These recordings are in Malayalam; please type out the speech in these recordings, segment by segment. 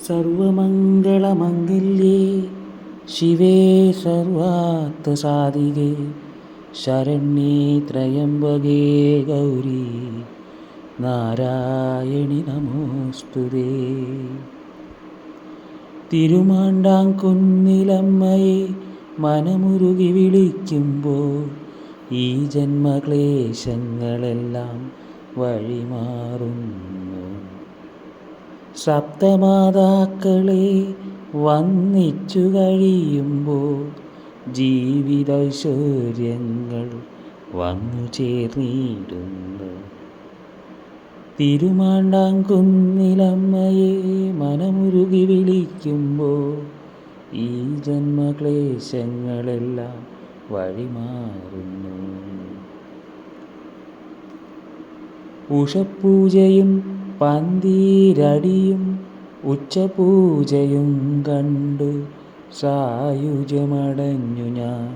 സർവമംഗളമംഗല്യേ ശിവേ സർവാർത്ഥസാധികേ ശരണ്യേ ത്രയംബകേ ഗൗരി നാരായണി നമോസ്തുതേ. തിരുമാണ്ടാംകുന്നിലമ്മയെ മനമുരുകി വിളിക്കുമ്പോൾ ഈ ജന്മക്ലേശങ്ങളെല്ലാം വഴിമാറുന്നു. സപ്തമാതാക്കളെ വന്ദിച്ചു കഴിയുമ്പോൾ ജീവിതൈശ്വര്യങ്ങൾ വന്നു ചേർന്നിടുന്നു. തിരുമാണ്ടാംകുന്നിലമ്മയെ മനമുരുകി വിളിക്കുമ്പോൾ ഈ ജന്മക്ലേശങ്ങളെല്ലാം വഴിമാറുന്നു. ഉഷപ്പൂജയും പന്തീരടിയും ഉച്ചപൂജയും കണ്ടു സായുജ്യമടഞ്ഞു ഞാൻ.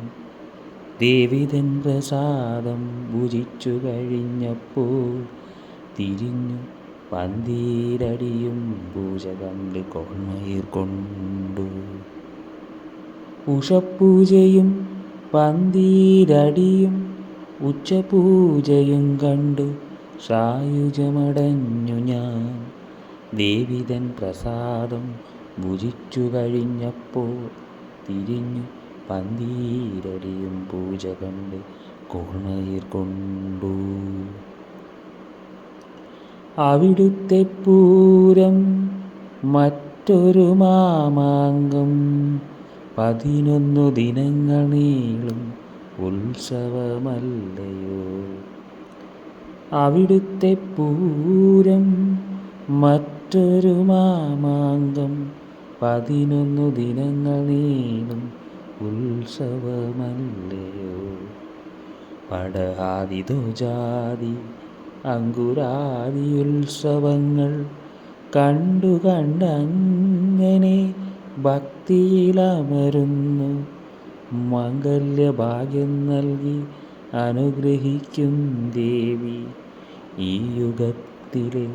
ദേവിതൻ പ്രസാദം ഭുജിച്ചു കഴിഞ്ഞപ്പോൾ തിരിഞ്ഞു പന്തീരടിയും പൂജ കണ്ട് കോൺമയിർ കൊണ്ടു. ഉഷപ്പൂജയും പന്തീരടിയും ഉച്ചപൂജയും കണ്ടു സായുജ്യമടഞ്ഞു ഞാൻ. ദേവിതൻ പ്രസാദം ഭുജിച്ചു കഴിഞ്ഞപ്പോൾ തിരിഞ്ഞു പന്തീരടിയും പൂജ കണ്ട് കോൺമയിർ കൊണ്ടു. അവിടുത്തെ പൂരം മറ്റൊരു മാമാങ്കം 11 ദിനങ്ങൾ നീളും ഉത്സവമല്ലയോ. അവിടുത്തെ പൂരം മറ്റൊരു മാമാങ്കം 11 ദിനങ്ങൾ നീളും ഉത്സവമല്ലയോ. പടഹാദി ധ്വജാദി അങ്കുരാദി ഉത്സവങ്ങൾ കണ്ടു കണ്ടങ്ങനെ ഭക്തിയിലമരുന്നു. മംഗല്യഭാഗ്യം നൽകി അനുഗ്രഹിക്കും ദേവി ഈ യുഗത്തിലെ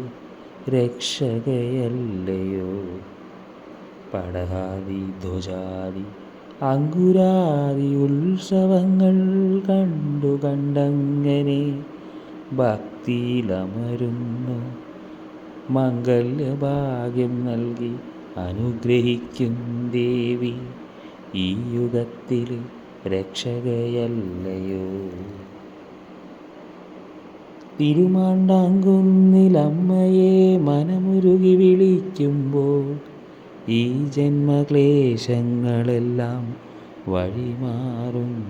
രക്ഷകയല്ലയോ. പടഹാദി ധ്വജാദി അങ്കുരാദി ഉത്സവങ്ങൾ കണ്ടു കണ്ടങ്ങനെ ഭക്തിയിലമരുന്നു. മംഗല്യഭാഗ്യം നൽകി അനുഗ്രഹിക്കും ദേവി ഈ യുഗത്തിലെ രക്ഷകയല്ലയോ. തിരുമാണ്ടാംകുന്നിലമ്മയെ മനമുരുകി വിളിക്കുമ്പോൾ ഈ ജന്മക്ലേശങ്ങളെല്ലാം വഴിമാറുന്നു.